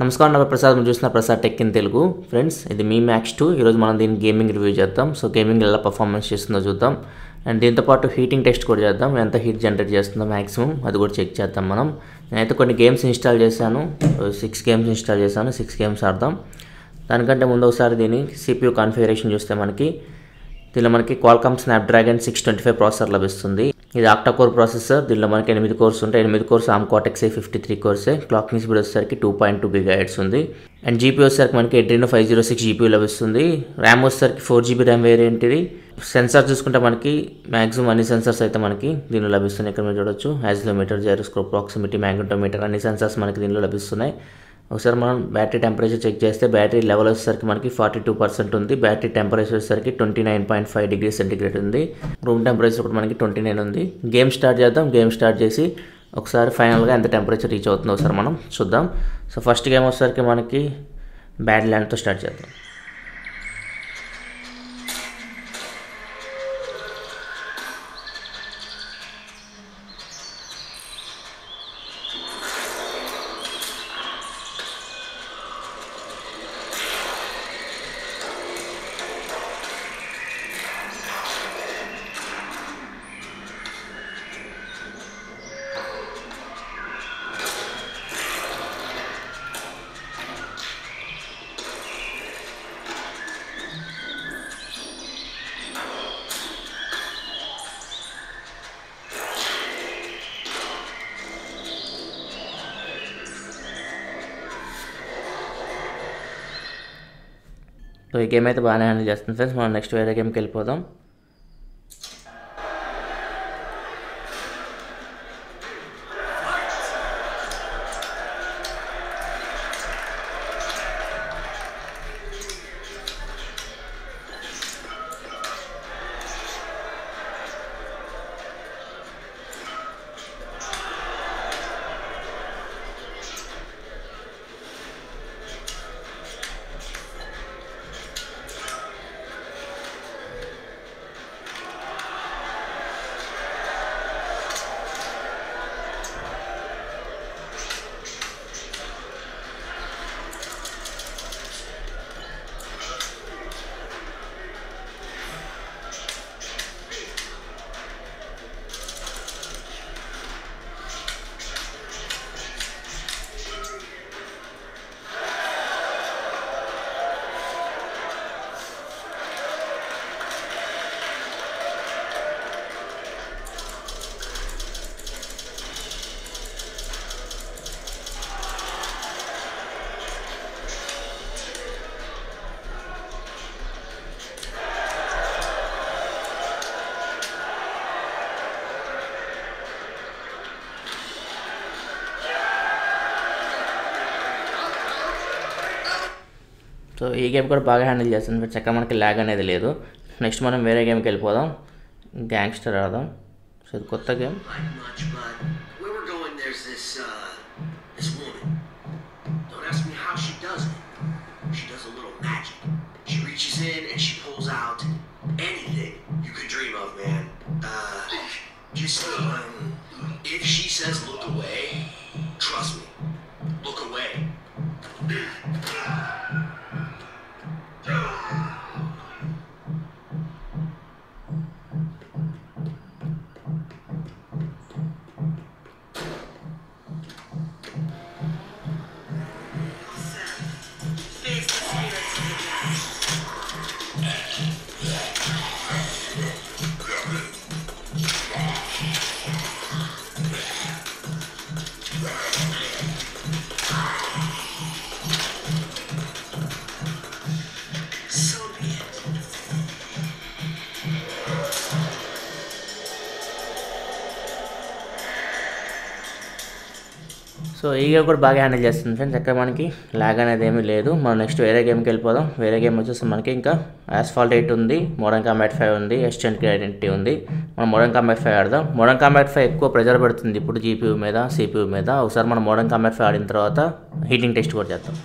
నమస్కారం నా ప్రసాద్ మీరు చూస్తున్న Prasad tech in Telugu friends ఇది మీ మ్యాక్స్ 2 ఈరోజు మనం దీని గేమింగ్ రివ్యూ చేద్దాం. సో గేమింగ్ ఎలా పర్ఫార్మెన్స్ చేస్తుందో చూద్దాం అండ్ దీంతో పాటు హీటింగ్ టెస్ట్ కూడా చేద్దాం. ఎంత హీట్ జనరేట్ చేస్తుందో మ్యాక్సిమం అది కూడా చెక్ చేద్దాం మనం. నేనైతే కొన్ని గేమ్స్ ఇన్స్టాల్ చేశాను, 6 గేమ్స్ ఇన్స్టాల్ చేశాను. 6 గేమ్స్ ఆడదాం. దానికంటే ముందు ఒకసారి దీని CPU కాన్ఫిగరేషన్ చూస్తే దీనిలో మనకి Qualcomm Snapdragon 625 ప్రాసెసర్ లభిస్తుంది. ఇది ఆక్టా కోర్ ప్రాసెసర్. దీనిలో మనకి 8 కోర్స్ ఉంటాయి. 8 కోర్స్ ARM Cortex A53 కోర్సే. క్లాకింగ్ స్పీడ్ వచ్చేసరికి 2.2 GHz ఉంది. అండ్ GPU వచ్చేసరికి మనకి Adreno 506 GPU లభిస్తుంది. ర్యామ్ వచ్చేసరికి 4GB ర్యామ్ వేరియంట్ ఇది. సెన్సార్ చూసుకుంటే మనకి మ్యాక్సిమం అన్ని సెన్సార్స్ అయితే మనకి దీనిలో లభిస్తున్నాయి. ఇక్కడ మీరు చూడొచ్చు యాక్సిలరోమీటర్, గైరోస్కోప్, ప్రాక్సిమిటీ, మ్యాగ్నెటోమీటర్ అన్ని సెన్సార్స్ మనకి దీనిలో లభిస్తున్నాయి. ఒకసారి మనం బ్యాటరీ టెంపరేచర్ చెక్ చేస్తే బ్యాటరీ లెవెల్ వచ్చేసరికి మనకి 42% ఉంది. బ్యాటరీ టెంపరేచర్ వచ్చేసరికి 29.5 డిగ్రీ సెంటిగ్రేడ్ ఉంది. రూమ్ టెంపరేచర్ కూడా మనకి 29 ఉంది. గేమ్ స్టార్ట్ చేద్దాం. గేమ్ స్టార్ట్ చేసి ఒకసారి ఫైనల్గా ఎంత టెంపరేచర్ రీచ్ అవుతుందో ఒకసారి మనం చూద్దాం. సో ఫస్ట్ గేమ్ వచ్చేసరికి మనకి బ్యాడ్ ల్యాండ్తో స్టార్ట్ చేద్దాం. సో ఈ గేమ్ అయితే బాగానే హ్యాండిల్ చేస్తుంది ఫ్రెండ్స్. మనం నెక్స్ట్ వేరే గేమ్కి వెళ్ళిపోదాం. సో ఈ గేమ్ కూడా బాగా హ్యాండిల్ చేస్తుంది. చక్కగా మనకి ల్యాగ్ అనేది లేదు. నెక్స్ట్ మనం వేరే గేమ్కి వెళ్ళిపోదాం. గ్యాంగ్స్టర్ ఆడదాం. సో ఇది కొత్త గేమ్. సో ఈ గేమ్ కూడా బాగా హ్యాండిల్ చేస్తుంది ఫ్రెండ్స్. ఎక్కడ మనకి ల్యాగ్ అనేది ఏమీ లేదు. మనం నెక్స్ట్ వేరే గేమ్కి వెళ్ళిపోదాం. వేరే గేమ్ వచ్చేసి మనకి ఇంకా Asphalt 8 ఉంది, Modern Combat 5 ఉంది, Extended Identity ఉంది. మనం Modern Combat 5 ఆడదాం. Modern Combat 5 ఎక్కువ ప్రెజర్ పెడుతుంది ఇప్పుడు GPU మీద, CPU మీద. ఒకసారి మనం Modern Combat 5 ఆడిన తర్వాత హీటింగ్ టెస్ట్ కూడా చేద్దాం.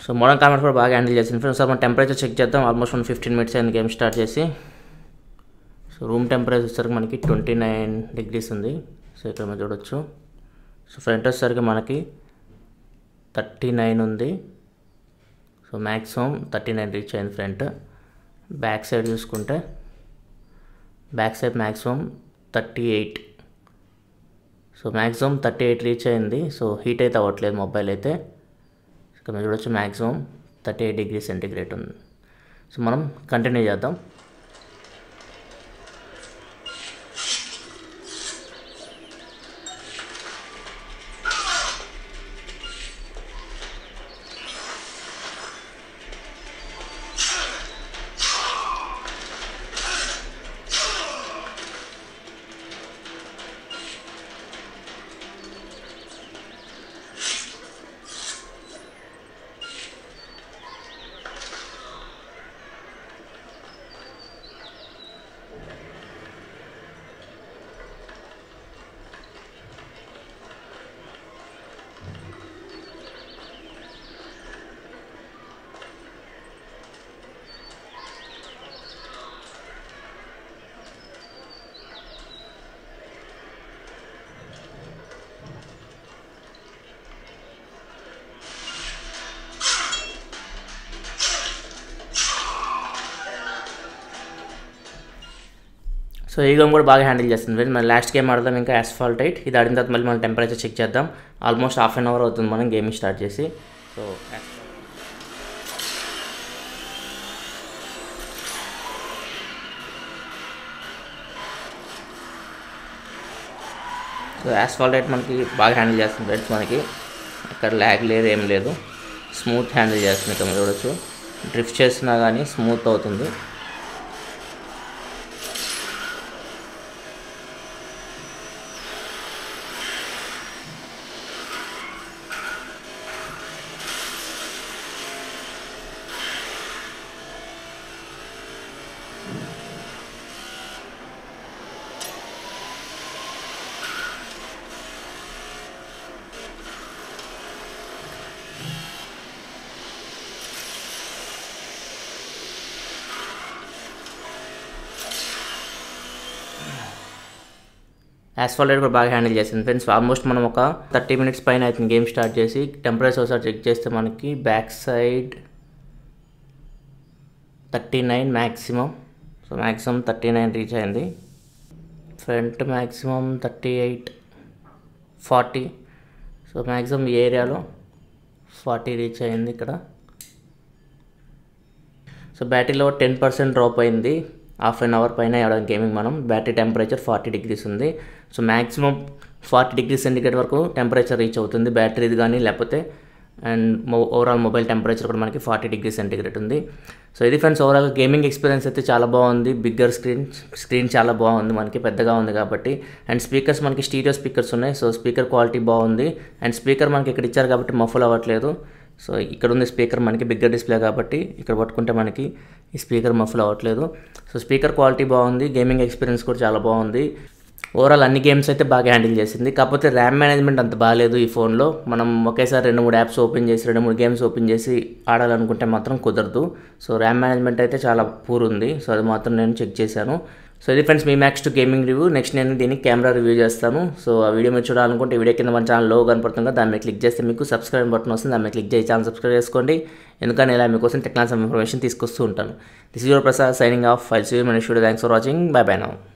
సో మోడర్న్ కామెంట్ కూడా బాగా హ్యాండిల్ చేసింది ఫ్రెండ్స్. సార్ మనం టెంపరేచర్ చెక్ చేద్దాం. ఆల్మోస్ట్ 15 minutes అయింది గేమ్ స్టార్ట్ చేసి. సో రూమ్ టెంపరేచర్ వచ్చేసరికి మనకి 29 degrees ఉంది. సో ఇక్కడ మనం చూడొచ్చు. సో ఫ్రంట్ వచ్చేసరికి మనకి 39 ఉంది. సో మ్యాక్సిమం 39 రీచ్ అయింది ఫ్రంట్. బ్యాక్ సైడ్ చూసుకుంటే back side maximum 38. So maximum 38 reach అయింది. సో హీట్ అయితే అవ్వట్లేదు మొబైల్ అయితే. ఇక్కడ మీరు చూడొచ్చు మ్యాక్సిమం 38 degrees సెంటిగ్రేడ్ ఉంది. సో మనం కంటిన్యూ చేద్దాం. సో ఈ గేమ్ కూడా బాగా హ్యాండిల్ చేస్తుంది. మన లాస్ట్ గేమ్ ఆడదాం ఇంకా యాస్ఫాల్ట్ 8. ఇది ఆడిన తర్వాత మళ్ళీ మనం టెంపరేచర్ చెక్ చేద్దాం. ఆల్మోస్ట్ హాఫ్ అన్ అవర్ అవుతుంది మనం గేమింగ్ స్టార్ట్ చేసి. సో యాస్ఫాల్ట్ 8 మనకి బాగా హ్యాండిల్ చేస్తుంది ఫ్రెండ్స్. మనకి అక్కడ ల్యాగ్ లేదు, ఏం లేదు, స్మూత్ హ్యాండిల్ చేస్తుంది. ఇక్కడ చూడొచ్చు, డ్రిఫ్ట్ చేసినా కానీ స్మూత్ అవుతుంది. యాస్ఫాల్ట్ 8 కూడా బాగా హ్యాండిల్ చేసింది ఫ్రెండ్స్. ఆల్మోస్ట్ మనం ఒక 30 minutes పైన అవుతుంది గేమ్ స్టార్ట్ చేసి. టెంపరేచర్ ఒకసారి చెక్ చేస్తే మనకి back side 39 maximum. So maximum 39 reach అయింది. Front maximum 38, 40. సో మ్యాక్సిమం ఈ ఏరియాలో 40 రీచ్ అయింది ఇక్కడ. సో బ్యాటరీలో 10% డ్రాప్ అయింది. హాఫ్ అన్ అవర్ పైన ఆడడం గేమింగ్ మనం. బ్యాటరీ టెంపరేచర్ 40 degrees ఉంది. సో మ్యాక్సిమం 40 degrees సెంటిగ్రేడ్ వరకు టెంపరేచర్ రీచ్ అవుతుంది బ్యాటరీది కానీ, లేకపోతే అండ్ ఓవరాల్ మొబైల్ టెంపరేచర్ కూడా మనకి 40 degrees సెంటిగ్రేడ్ ఉంది. సో ఇది ఫ్రెండ్స్ ఓవరాల్ గేమింగ్ ఎక్స్పీరియన్స్ అయితే చాలా బాగుంది. బిగ్గర్ స్క్రీన్ చాలా బాగుంది, మనకి పెద్దగా ఉంది కాబట్టి. అండ్ స్పీకర్స్ మనకి స్టీరియో స్పీకర్స్ ఉన్నాయి. సో స్పీకర్ క్వాలిటీ బాగుంది. అండ్ స్పీకర్ మనకి ఇక్కడ ఇచ్చారు కాబట్టి మఫుల్ అవ్వట్లేదు. సో ఇక్కడ ఉంది స్పీకర్ మనకి బిగ్గర్ డిస్ప్లే కాబట్టి ఇక్కడ పట్టుకుంటే మనకి ఈ స్పీకర్ మఫుల్ అవ్వట్లేదు. సో స్పీకర్ క్వాలిటీ బాగుంది, గేమింగ్ ఎక్స్పీరియన్స్ కూడా చాలా బాగుంది. ఓవరాల్ అన్ని గేమ్స్ అయితే బాగా హ్యాండిల్ చేసింది. కాకపోతే ర్యామ్ మేనేజ్మెంట్ అంత బాగాలేదు ఈ ఫోన్లో. మనం ఒకేసారి 2-3 యాప్స్ ఓపెన్ చేసి 2-3 గేమ్స్ ఓపెన్ చేసి ఆడాలనుకుంటే మాత్రం కుదరదు. సో ర్యామ్ మేనేజ్మెంట్ అయితే చాలా పూర్ ఉంది. సో అది మాత్రం నేను చెక్ చేశాను. సో ఇది ఫ్రెండ్స్ మీ మ్యాక్స్ 2 గేమింగ్ రివ్యూ. నెక్స్ట్ నేను దీనికి కెమెరా రివ్యూ చేస్తాను. సో ఆ వీడియో మీరు చూడాలనుకుంటే వీడియో కింద మన ఛానల్ లో కనపడుతుంది, దాని మీద క్లిక్ చేస్తే మీకు సబ్స్క్రైబ్ బటన్ వస్తుంది. దాని మీద క్లిక్ చేసి ఛానల్ సబ్స్క్రైబ్ చేసుకోండి. ఎందుకంటే ఇలా మీకోసం టెక్నాలజీ ఇన్ఫర్మేషన్ తీసుకొస్తూ ఉంటాను. This is your Prasad signing off. I'll see you in my next video. Thanks for watching. Bye bye now.